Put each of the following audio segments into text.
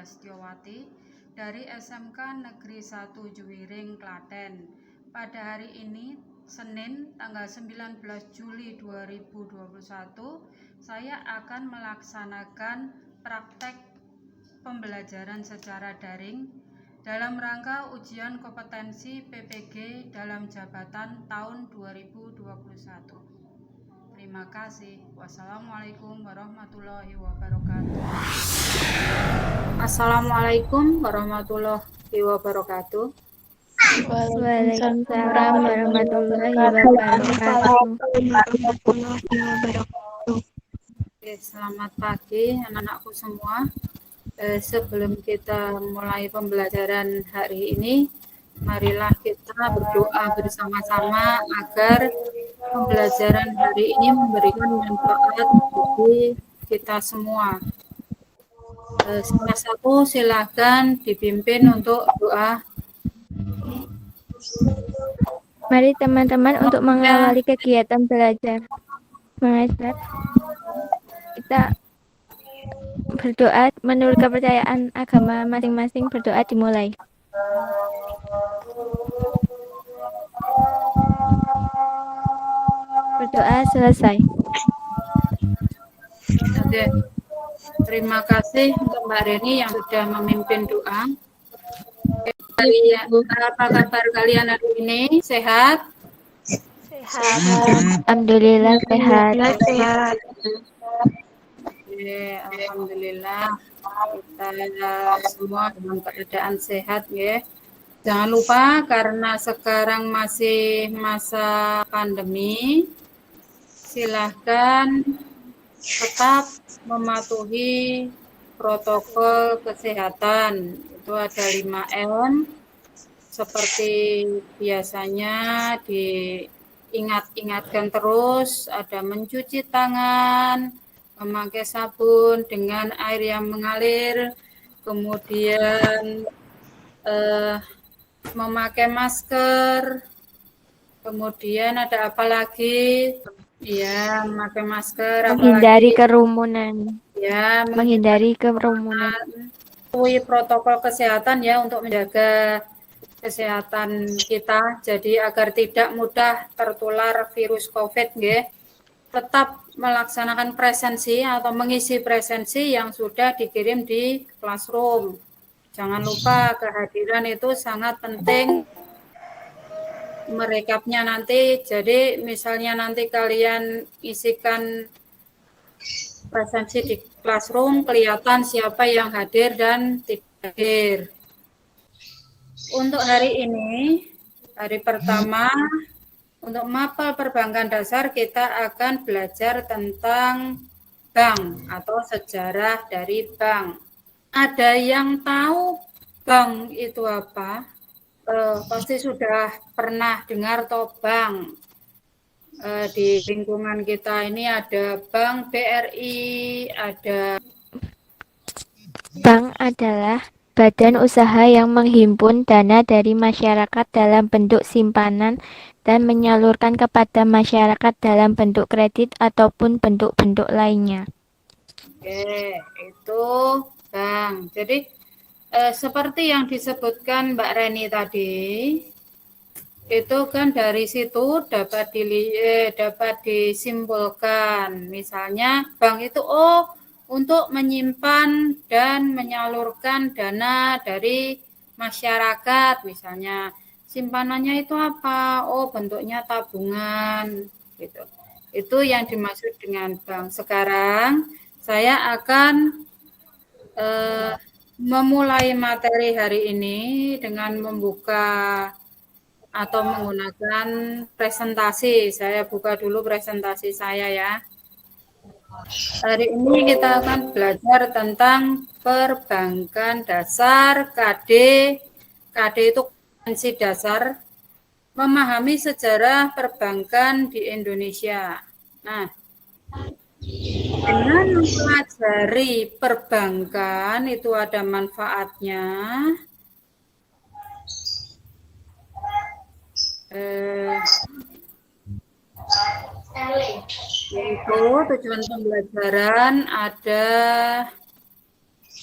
Setiawati dari SMK Negeri 1 Juwiring, Klaten. Pada hari ini, Senin, tanggal 19 Juli 2021, saya akan melaksanakan praktek pembelajaran secara daring dalam rangka ujian kompetensi PPG dalam jabatan tahun 2021. Terima kasih. Wassalamualaikum warahmatullahi wabarakatuh. Assalamualaikum warahmatullahi wabarakatuh. Waalaikumsalam warahmatullahi wabarakatuh. Selamat pagi anak-anakku semua. Sebelum kita mulai pembelajaran hari ini, marilah kita berdoa bersama-sama agar pembelajaran hari ini memberikan manfaat bagi kita semua. Salah satu silakan dipimpin untuk doa. Mari teman-teman untuk mengawali kegiatan belajar mengajar. Kita berdoa menurut kepercayaan agama masing-masing. Berdoa dimulai. Berdoa selesai. Oke. Terima kasih untuk Mbak Reni yang sudah memimpin doa. Apa kabar kalian hari ini? Sehat? Sehat. Alhamdulillah sehat. Alhamdulillah kita semua dalam keadaan sehat ya. Jangan lupa karena sekarang masih masa pandemi, silahkan tetap mematuhi protokol kesehatan. Itu ada 5M seperti biasanya diingat-ingatkan terus, ada mencuci tangan, memakai sabun dengan air yang mengalir, kemudian memakai masker, kemudian ada apa lagi? Ya, memakai masker, menghindari kerumunan. Ya, menghindari kerumunan. Protokol kesehatan ya untuk menjaga kesehatan kita, jadi agar tidak mudah tertular virus COVID, ya. Tetap melaksanakan presensi atau mengisi presensi yang sudah dikirim di classroom. Jangan lupa kehadiran itu sangat penting. Merekapnya nanti, jadi misalnya nanti kalian isikan presensi di classroom, kelihatan siapa yang hadir dan tidak hadir. Untuk hari ini, hari pertama, untuk mapel perbankan dasar kita akan belajar tentang bank atau sejarah dari bank. Ada yang tahu bank itu apa? Pasti sudah pernah dengar toh bank. Di lingkungan kita ini ada Bank BRI, ada Bank adalah badan usaha yang menghimpun dana dari masyarakat dalam bentuk simpanan dan menyalurkan kepada masyarakat dalam bentuk kredit ataupun bentuk-bentuk lainnya. Oke, itu bank. Jadi seperti yang disebutkan Mbak Reni tadi, itu kan dari situ dapat disimpulkan. Misalnya bank itu untuk menyimpan dan menyalurkan dana dari masyarakat, misalnya simpanannya itu apa? Bentuknya tabungan, gitu. Itu yang dimaksud dengan bank. Sekarang saya akan memulai materi hari ini dengan membuka atau menggunakan presentasi. Saya buka dulu presentasi saya ya. Hari ini kita akan belajar tentang perbankan dasar, KD. KD itu kompetensi dasar, memahami sejarah perbankan di Indonesia. Nah, dengan mempelajari perbankan itu ada manfaatnya. Yaitu tujuan pembelajaran ada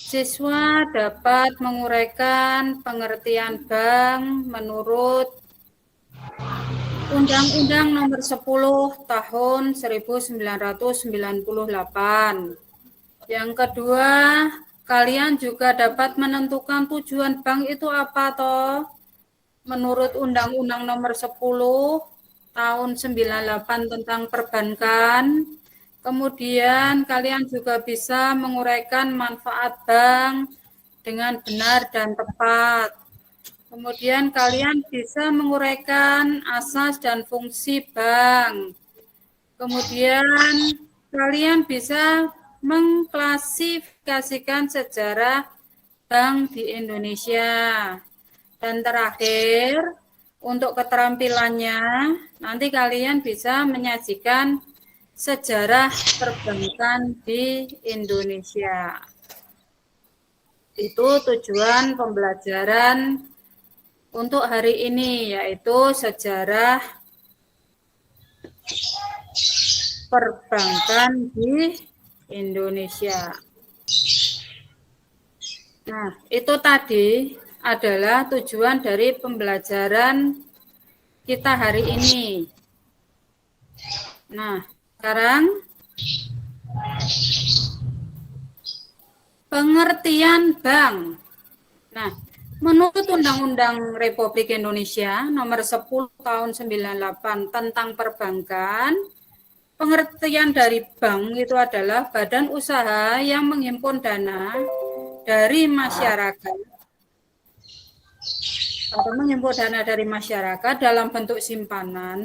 Siswa dapat menguraikan pengertian bank menurut Undang-Undang Nomor 10 Tahun 1998. Yang kedua, kalian juga dapat menentukan tujuan bank itu apa toh? Menurut Undang-Undang Nomor 10 Tahun 98 tentang perbankan. Kemudian kalian juga bisa menguraikan manfaat bank dengan benar dan tepat. Kemudian kalian bisa menguraikan asas dan fungsi bank. Kemudian kalian bisa mengklasifikasikan sejarah bank di Indonesia. Dan terakhir, untuk keterampilannya, nanti kalian bisa menyajikan sejarah perbankan di Indonesia. Itu tujuan pembelajaran untuk hari ini, yaitu sejarah perbankan di Indonesia. Nah, itu tadi adalah tujuan dari pembelajaran kita hari ini. Nah, sekarang pengertian bank. Nah, menurut Undang-Undang Republik Indonesia Nomor 10 Tahun 98 tentang perbankan, pengertian dari bank itu adalah badan usaha yang menghimpun dana dari masyarakat atau menghimpun dana dari masyarakat dalam bentuk simpanan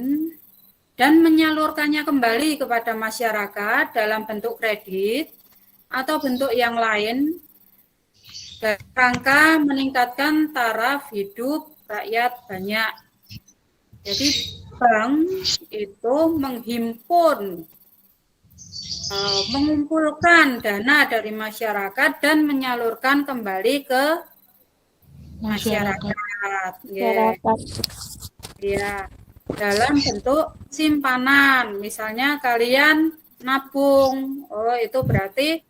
dan menyalurkannya kembali kepada masyarakat dalam bentuk kredit atau bentuk yang lain dalam rangka meningkatkan taraf hidup rakyat banyak. Jadi bank itu mengumpulkan dana dari masyarakat dan menyalurkan kembali ke masyarakat. Ya, dalam bentuk simpanan. Misalnya kalian nabung, itu berarti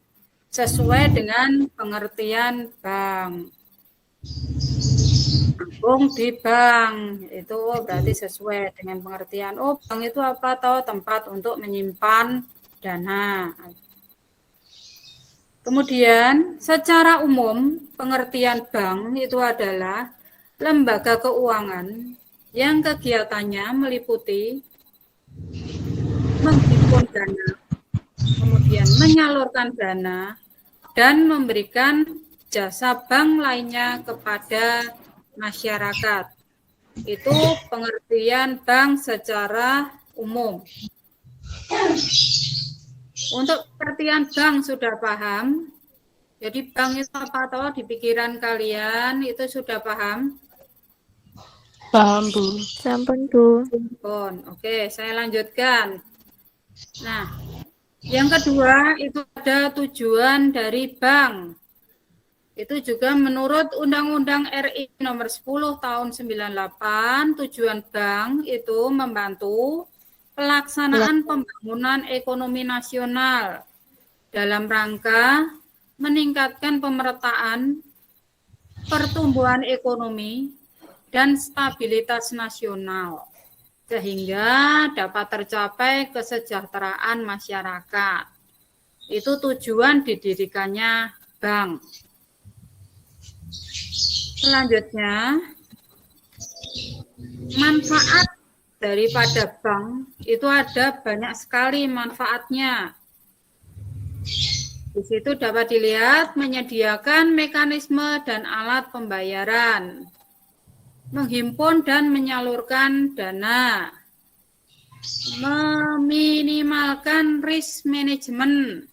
sesuai dengan pengertian bank. Nabung di bank itu berarti sesuai dengan pengertian. Bank itu apa? Tahu tempat untuk menyimpan dana. Kemudian, secara umum, pengertian bank itu adalah lembaga keuangan yang kegiatannya meliputi menghimpun dana, kemudian menyalurkan dana, dan memberikan jasa bank lainnya kepada masyarakat. Itu pengertian bank secara umum. Untuk pengertian bank sudah paham? Jadi bank itu apa toh di pikiran kalian itu sudah paham? Paham, Bu. Sampun, Bu. Oke, saya lanjutkan. Nah, yang kedua itu ada tujuan dari bank. Itu juga menurut Undang-Undang RI Nomor 10 Tahun 98, tujuan bank itu membantu pelaksanaan pembangunan ekonomi nasional dalam rangka meningkatkan pemerataan, pertumbuhan ekonomi, dan stabilitas nasional, sehingga dapat tercapai kesejahteraan masyarakat. Itu tujuan didirikannya bank. Selanjutnya, manfaat daripada bank itu ada banyak sekali manfaatnya. Di situ dapat dilihat menyediakan mekanisme dan alat pembayaran, menghimpun dan menyalurkan dana, meminimalkan risk management.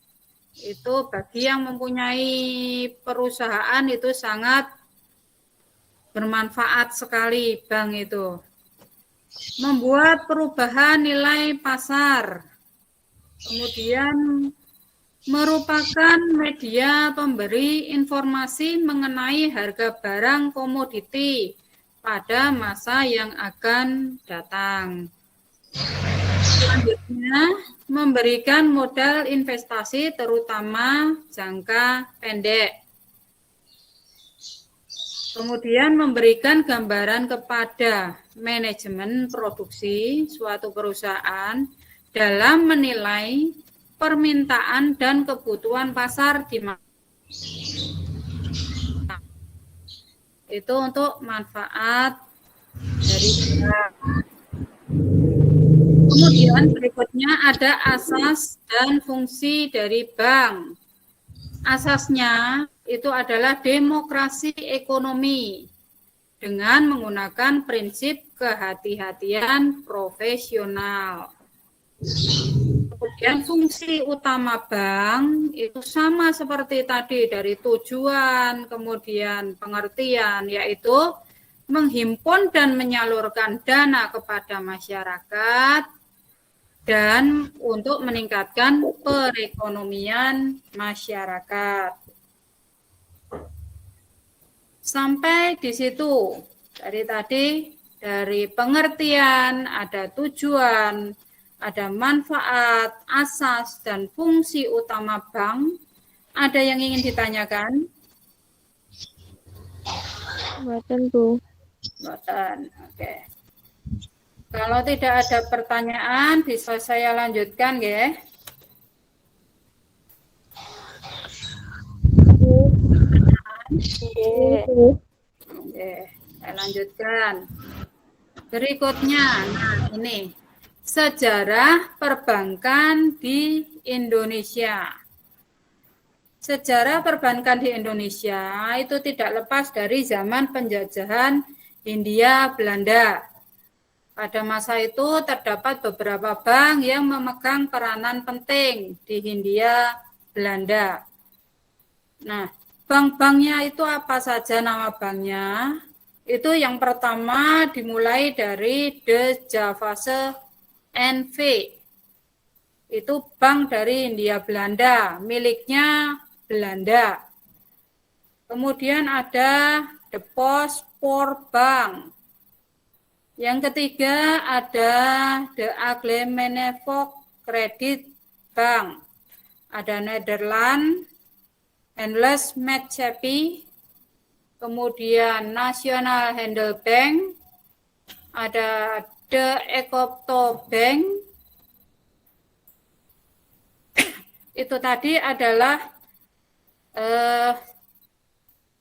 Itu bagi yang mempunyai perusahaan itu sangat bermanfaat sekali bank itu. Membuat perubahan nilai pasar, kemudian merupakan media pemberi informasi mengenai harga barang komoditi pada masa yang akan datang. Selanjutnya, memberikan modal investasi terutama jangka pendek. Kemudian memberikan gambaran kepada manajemen produksi suatu perusahaan dalam menilai permintaan dan kebutuhan pasar di mana. Itu untuk manfaat dari bank. Kemudian berikutnya ada asas dan fungsi dari bank. Asasnya itu adalah demokrasi ekonomi dengan menggunakan prinsip kehati-hatian profesional. Kemudian fungsi utama bank itu sama seperti tadi, dari tujuan, kemudian pengertian, yaitu menghimpun dan menyalurkan dana kepada masyarakat dan untuk meningkatkan perekonomian masyarakat. Sampai di situ. Dari pengertian, ada tujuan, ada manfaat, asas, dan fungsi utama bank. Ada yang ingin ditanyakan? Mboten, Bu. Mboten. Oke. Kalau tidak ada pertanyaan, bisa saya lanjutkan, ya? Oke, saya lanjutkan. Berikutnya, nah ini sejarah perbankan di Indonesia. Sejarah perbankan di Indonesia itu tidak lepas dari zaman penjajahan Hindia Belanda. Pada masa itu terdapat beberapa bank yang memegang peranan penting di Hindia Belanda. Nah, bank-banknya itu apa saja nama banknya? Itu yang pertama dimulai dari De Javase NV. Itu bank dari Hindia Belanda, miliknya Belanda. Kemudian ada The Postpoorbank. Yang ketiga ada The Agglomeratie Credit Bank. Ada Nederland, Handelsmaatschappij, kemudian National Handel Bank, ada The Ecoto Bank. Itu tadi adalah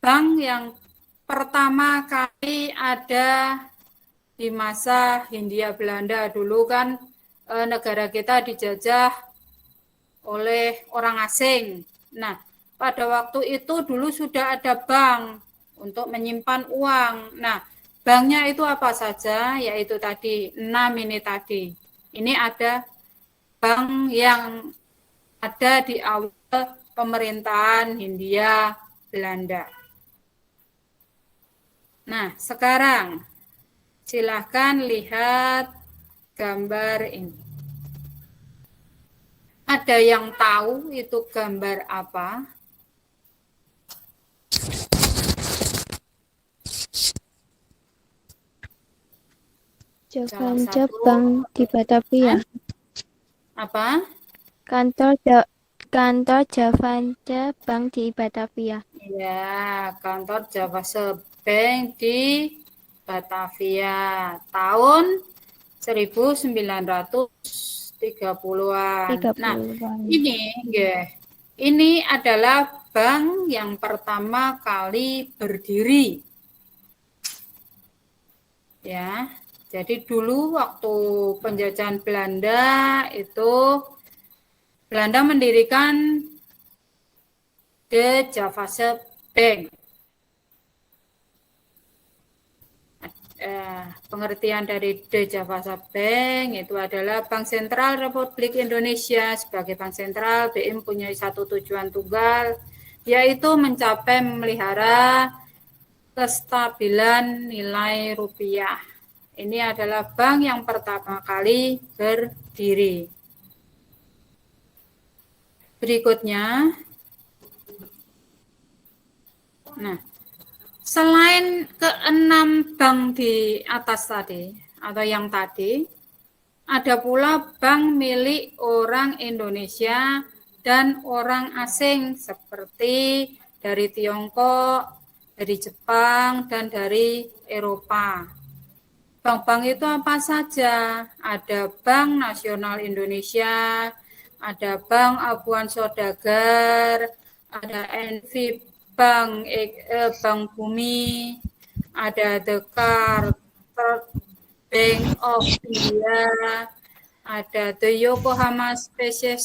bank yang pertama kali ada di masa Hindia Belanda. Dulu kan negara kita dijajah oleh orang asing. Nah, pada waktu itu dulu sudah ada bank untuk menyimpan uang. Nah, banknya itu apa saja? Yaitu tadi 6 ini tadi. Ini ada bank yang ada di awal pemerintahan Hindia Belanda. Nah, sekarang silahkan lihat gambar ini. Ada yang tahu itu gambar apa? Javanja Bank di Batavia. Apa? Kantor Javanja Bank di Batavia. Ya, kantor Javase Bank di Batavia tahun 1930-an. Nah, ini adalah bank yang pertama kali berdiri. Ya, jadi dulu waktu penjajahan Belanda itu Belanda mendirikan De Javase Bank. Pengertian dari De Javase Bank itu adalah Bank Sentral Republik Indonesia. Sebagai bank sentral, BI mempunyai satu tujuan tunggal, yaitu mencapai memelihara kestabilan nilai rupiah. Ini adalah bank yang pertama kali berdiri. Berikutnya, nah, selain ke-6 bank di atas tadi, atau yang tadi, ada pula bank milik orang Indonesia dan orang asing seperti dari Tiongkok, dari Jepang, dan dari Eropa. Bank-bank itu apa saja? Ada Bank Nasional Indonesia, ada Bank Abuan Saudagar, ada NV Bank, Bank Bumi, ada The Carter Bank of India, ada The Yokohama Special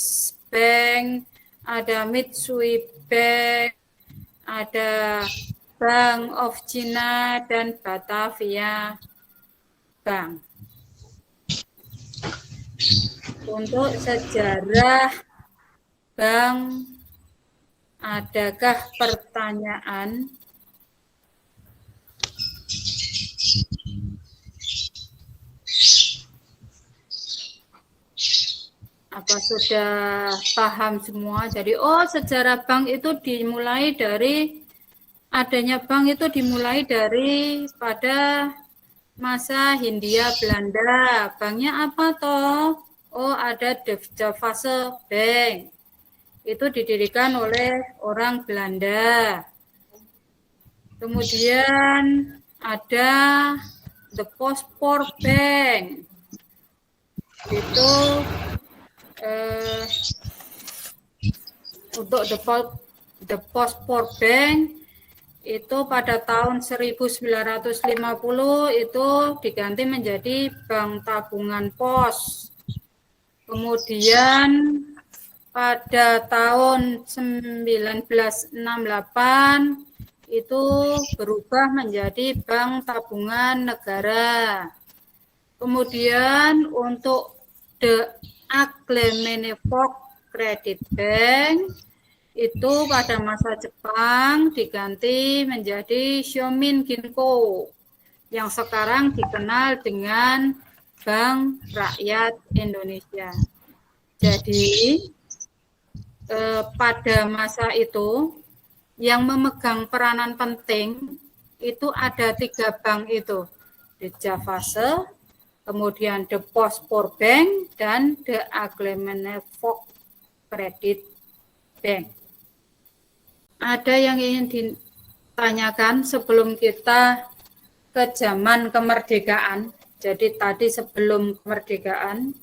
Bank, ada Mitsui Bank, ada Bank of China, dan Batavia Bank. Untuk sejarah bank, adakah pertanyaan? Apa sudah paham semua? Jadi, sejarah bank itu dimulai dari adanya bank itu dimulai dari pada masa Hindia Belanda. Banknya apa toh? Ada Javase Bank. Itu didirikan oleh orang Belanda. Kemudian ada The Postport Bank. Itu untuk The Postport Bank itu pada tahun 1950 itu diganti menjadi Bank Tabungan Pos. Kemudian pada tahun 1968 itu berubah menjadi Bank Tabungan Negara. Kemudian untuk The Agglomerated Credit Bank itu pada masa Jepang diganti menjadi Shomin Ginko yang sekarang dikenal dengan Bank Rakyat Indonesia. Jadi pada masa itu yang memegang peranan penting itu ada 3 bank itu, The Javase, kemudian The Postport Bank, dan The Agglomerated Credit Bank. Ada yang ingin ditanyakan sebelum kita ke zaman kemerdekaan? Jadi tadi sebelum kemerdekaan,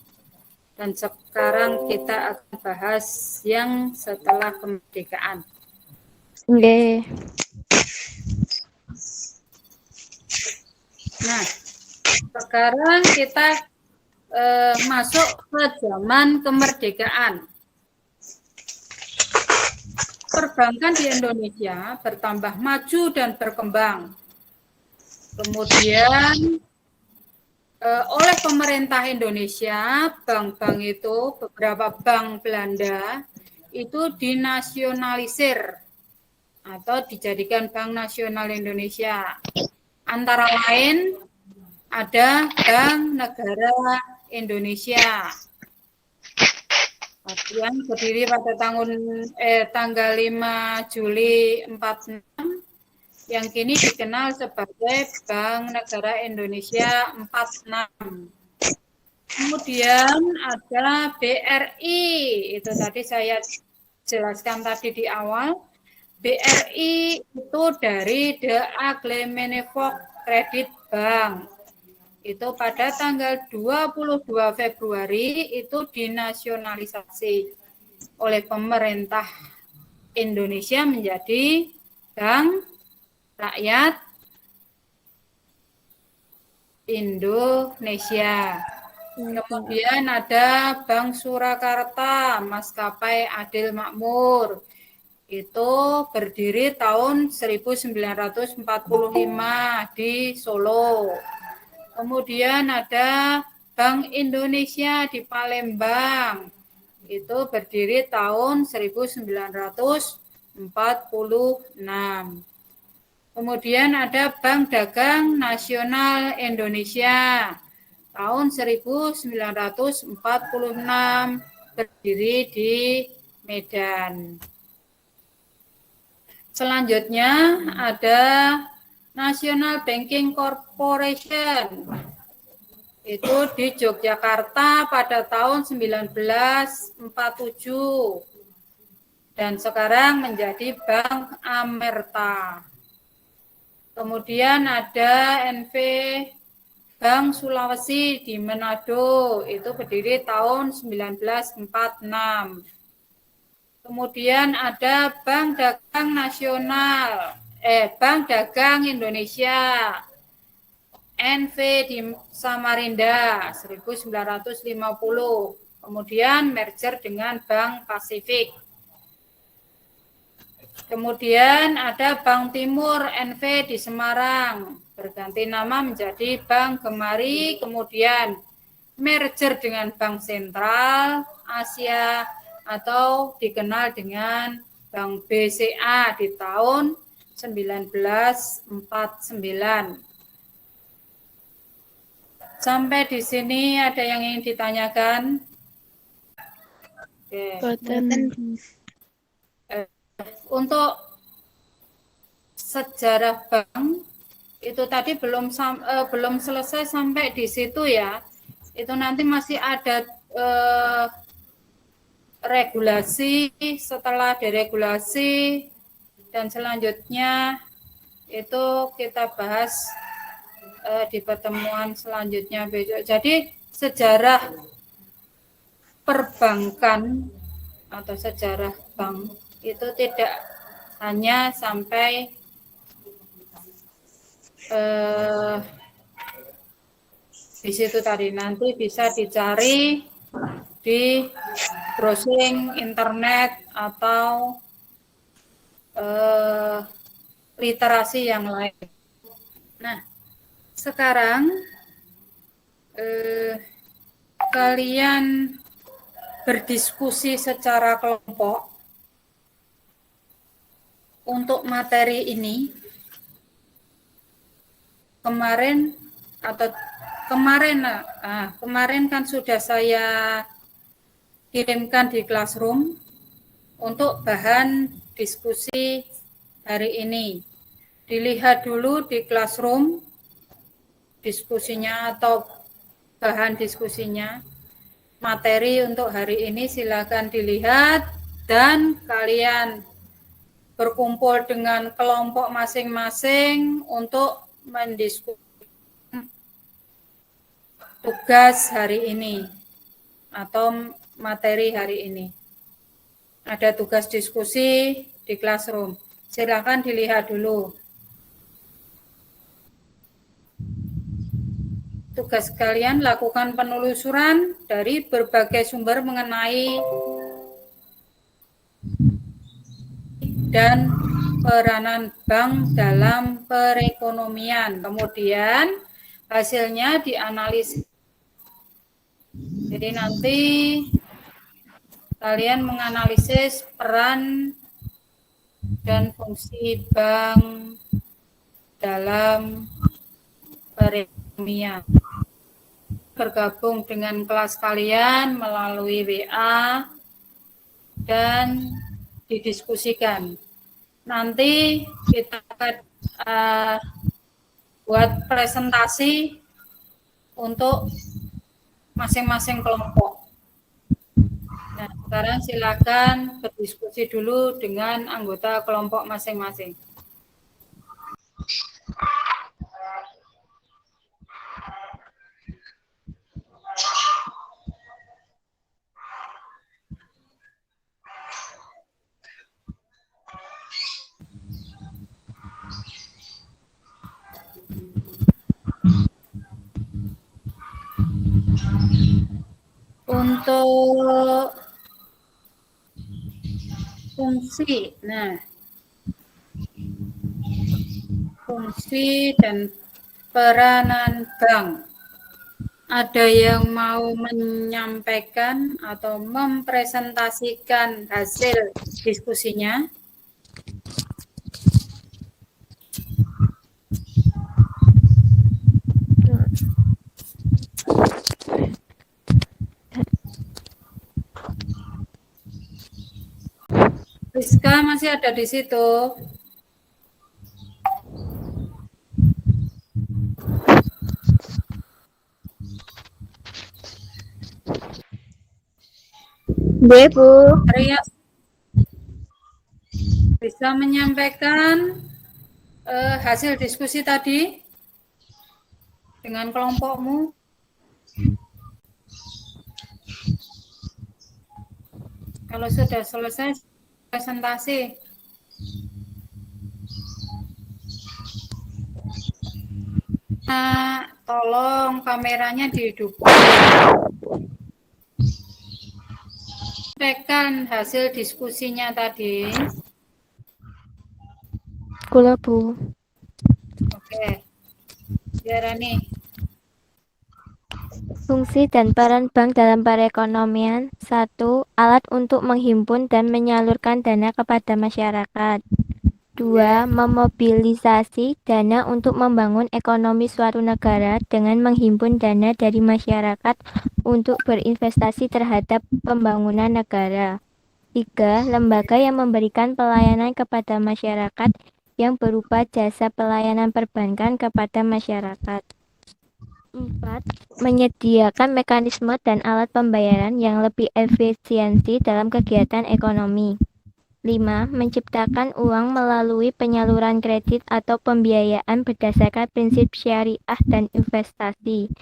dan sekarang kita akan bahas yang setelah kemerdekaan. Nggih. Nah, sekarang kita masuk ke zaman kemerdekaan. Perbankan di Indonesia bertambah maju dan berkembang. Kemudian oleh pemerintah Indonesia, bank-bank itu, beberapa bank Belanda itu dinasionalisir atau dijadikan Bank Nasional Indonesia. Antara lain ada Bank Negara Indonesia yang berdiri pada tanggal 5 Juli 46 yang kini dikenal sebagai Bank Negara Indonesia 46. Kemudian ada BRI, itu tadi saya jelaskan tadi di awal. BRI itu dari The Agglomerated Credit Bank. Itu pada tanggal 22 Februari itu dinasionalisasi oleh pemerintah Indonesia menjadi Bank Rakyat Indonesia. Kemudian ada Bank Surakarta, Maskapai Adil Makmur. Itu berdiri tahun 1945 di Solo. Kemudian ada Bank Indonesia di Palembang. Itu berdiri tahun 1946. Kemudian ada Bank Dagang Nasional Indonesia tahun 1946 berdiri di Medan. Selanjutnya ada National Banking Corporation. Itu di Yogyakarta pada tahun 1947 dan sekarang menjadi Bank Amerta. Kemudian ada NV Bank Sulawesi di Manado, itu berdiri tahun 1946. Kemudian ada Bank Dagang Nasional, Bank Dagang Indonesia, NV di Samarinda 1950. Kemudian merger dengan Bank Pasifik. Kemudian ada Bank Timur NV di Semarang, berganti nama menjadi Bank Gemari, kemudian merger dengan Bank Sentral Asia atau dikenal dengan Bank BCA di tahun 1949. Sampai di sini ada yang ingin ditanyakan? Oke. Untuk sejarah bank itu tadi belum selesai sampai di situ ya. Itu nanti masih ada regulasi, setelah deregulasi dan selanjutnya itu kita bahas di pertemuan selanjutnya besok. Jadi sejarah perbankan atau sejarah bank itu tidak hanya sampai di situ tadi, nanti bisa dicari di browsing internet atau literasi yang lain. Nah, sekarang kalian berdiskusi secara kelompok untuk materi ini. Kemarin kan sudah saya kirimkan di Classroom untuk bahan diskusi hari ini. Dilihat dulu di Classroom diskusinya atau bahan diskusinya. Materi untuk hari ini silakan dilihat dan kalian berkumpul dengan kelompok masing-masing untuk mendiskusikan tugas hari ini atau materi hari ini. Ada tugas diskusi di Classroom. Silakan dilihat dulu. Tugas kalian lakukan penelusuran dari berbagai sumber mengenai dan peranan bank dalam perekonomian. Kemudian hasilnya dianalisis. Jadi nanti kalian menganalisis peran dan fungsi bank dalam perekonomian. Bergabung dengan kelas kalian melalui WA dan didiskusikan. Nanti kita akan buat presentasi untuk masing-masing kelompok. Nah, sekarang silakan berdiskusi dulu dengan anggota kelompok masing-masing. Untuk fungsi, fungsi dan peranan bank. Ada yang mau menyampaikan atau mempresentasikan hasil diskusinya? Rizka masih ada di situ. Bu. Ria bisa menyampaikan hasil diskusi tadi dengan kelompokmu. Kalau sudah selesai presentasi. Nah, tolong kameranya dihidupkan. Sampaikan hasil diskusinya tadi. Kula, Bu. Oke. Biar nih. Fungsi dan peran bank dalam perekonomian. 1. Alat untuk menghimpun dan menyalurkan dana kepada masyarakat. 2. Memobilisasi dana untuk membangun ekonomi suatu negara dengan menghimpun dana dari masyarakat untuk berinvestasi terhadap pembangunan negara. 3. Lembaga yang memberikan pelayanan kepada masyarakat yang berupa jasa pelayanan perbankan kepada masyarakat. 4. Menyediakan mekanisme dan alat pembayaran yang lebih efisiensi dalam kegiatan ekonomi. 5. Menciptakan uang melalui penyaluran kredit atau pembiayaan berdasarkan prinsip syariah dan investasi.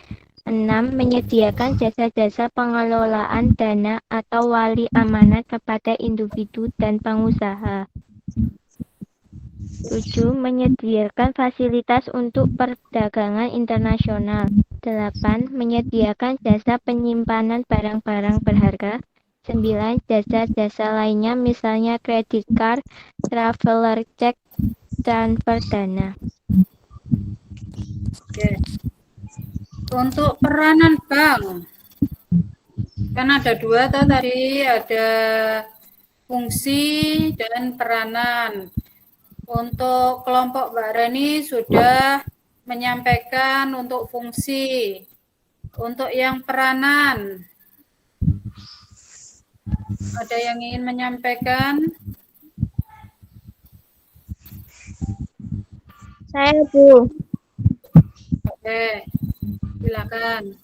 6. Menyediakan jasa-jasa pengelolaan dana atau wali amanat kepada individu dan pengusaha. 7. Menyediakan fasilitas untuk perdagangan internasional. 8. Menyediakan jasa penyimpanan barang-barang berharga. 9. Jasa-jasa lainnya misalnya kredit card, traveler check, transfer dana. Oke. Untuk peranan bank, kan ada dua tuh tadi, ada fungsi dan peranan. Untuk kelompok Mbak Reni sudah menyampaikan untuk fungsi. Untuk yang peranan, ada yang ingin menyampaikan? Saya, Bu. Oke, silakan.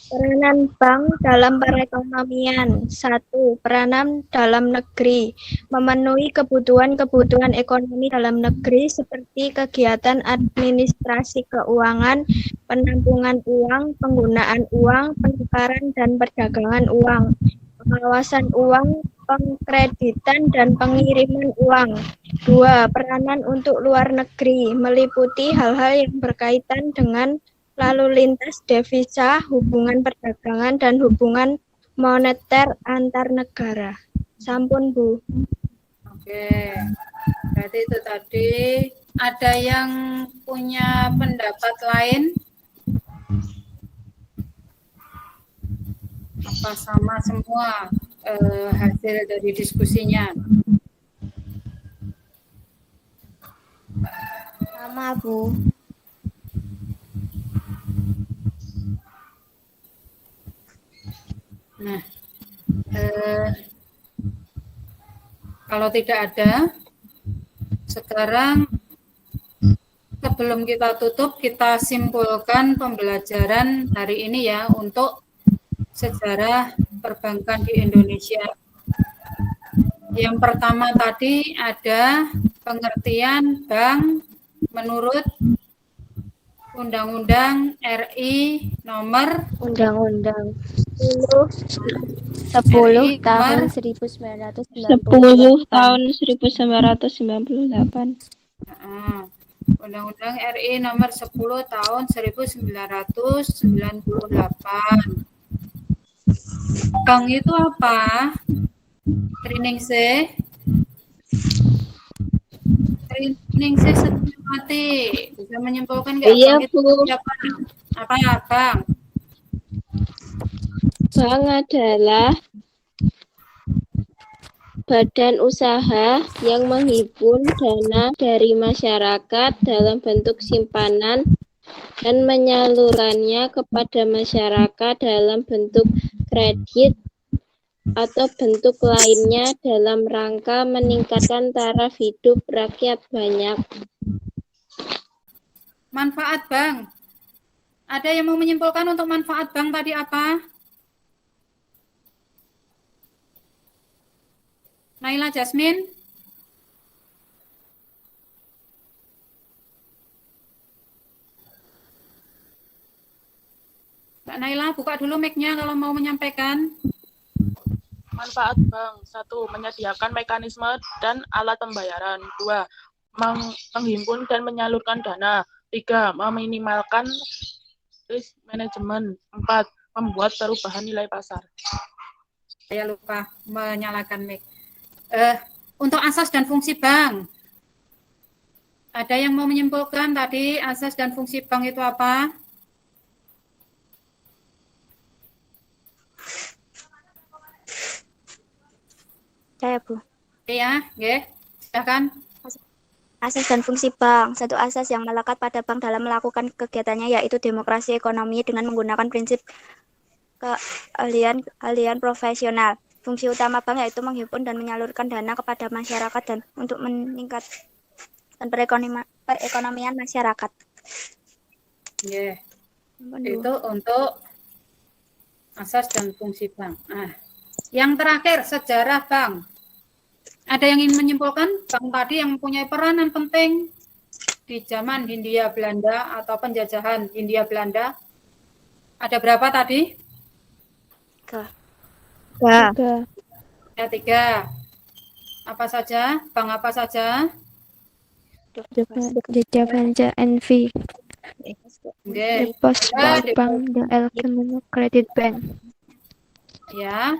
Peranan bank dalam perekonomian. 1. Peranan dalam negeri. Memenuhi kebutuhan-kebutuhan ekonomi dalam negeri seperti kegiatan administrasi keuangan, penampungan uang, penggunaan uang, penukaran dan perdagangan uang, pengawasan uang, pengkreditan dan pengiriman uang. 2. Peranan untuk luar negeri. Meliputi hal-hal yang berkaitan dengan lalu lintas devisa, hubungan perdagangan, dan hubungan moneter antar negara. Sampun, Bu. Oke, berarti itu tadi. Ada yang punya pendapat lain? Apa sama semua hasil dari diskusinya? Sama, Bu. Nah, kalau tidak ada, sekarang sebelum kita tutup, kita simpulkan pembelajaran hari ini ya untuk sejarah perbankan di Indonesia. Yang pertama tadi ada pengertian bank menurut Undang-Undang RI nomor Undang-Undang 10 RI tahun nomor 10 tahun 1998. Undang-Undang RI nomor 10 tahun 1998. Bank itu apa? Triningsih. Triningsih Setiawati. Bisa menyimpulkan nggak? Iya, Bank itu Bu. apa? Apa ya, Bang? Bank adalah badan usaha yang menghimpun dana dari masyarakat dalam bentuk simpanan dan menyalurkannya kepada masyarakat dalam bentuk kredit atau bentuk lainnya dalam rangka meningkatkan taraf hidup rakyat banyak. Manfaat bank. Ada yang mau menyimpulkan untuk manfaat bank tadi apa? Naila Jasmine? Mbak Naila, buka dulu mic-nya kalau mau menyampaikan. Manfaat bank. 1. Menyediakan mekanisme dan alat pembayaran. 2. Menghimpun dan menyalurkan dana. 3. Meminimalkan risk management. 4. Membuat perubahan nilai pasar. Saya lupa menyalakan mic. Untuk asas dan fungsi bank, ada yang mau menyimpulkan tadi asas dan fungsi bank itu apa? Saya, Bu. Iya, nggih. Silakan. Asas dan fungsi bank. Satu asas yang melekat pada bank dalam melakukan kegiatannya yaitu demokrasi ekonomi dengan menggunakan prinsip keahlian profesional. Fungsi utama bank yaitu menghimpun dan menyalurkan dana kepada masyarakat dan untuk meningkatkan perekonomian masyarakat. Nggih. Itu untuk asas dan fungsi bank. Nah, yang terakhir sejarah bank. Ada yang ingin menyimpulkan bank tadi yang mempunyai peranan penting di zaman Hindia Belanda atau penjajahan Hindia Belanda? Ada berapa tadi? 3. Ada 3. Apa saja? Bank apa saja? The Javancia NV, Nggih. the Post Bank, the Elkemeno Credit Bank. Ya.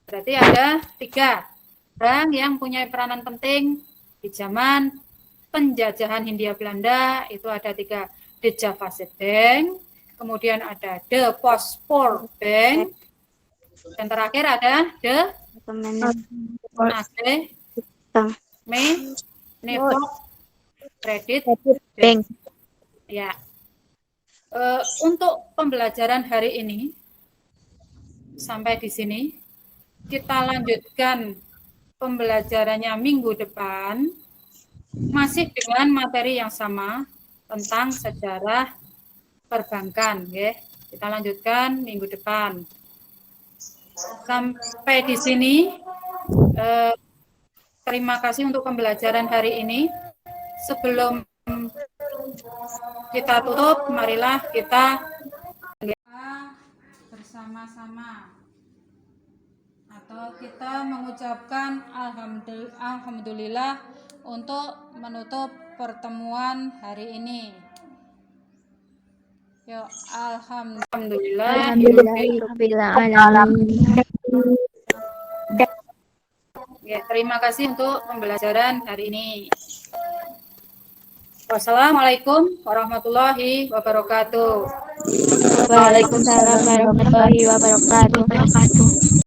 Berarti ada 3 bank yang punya peranan penting di zaman penjajahan Hindia Belanda. Itu ada 3. The Javaanse Bank, kemudian ada The Postpoort Bank, dan terakhir ada The Nederlandsche Credit Bank. Ya. Untuk pembelajaran hari ini sampai di sini. Kita lanjutkan pembelajarannya minggu depan, masih dengan materi yang sama tentang sejarah perbankan. Ya. Kita lanjutkan minggu depan. Sampai di sini, terima kasih untuk pembelajaran hari ini. Sebelum kita tutup, marilah kita bersama-sama. Atau kita mengucapkan alhamdulillah untuk menutup pertemuan hari ini. Yuk, alhamdulillah. Ya, terima kasih untuk pembelajaran hari ini. Wassalamualaikum warahmatullahi wabarakatuh. Waalaikumsalam warahmatullahi wabarakatuh.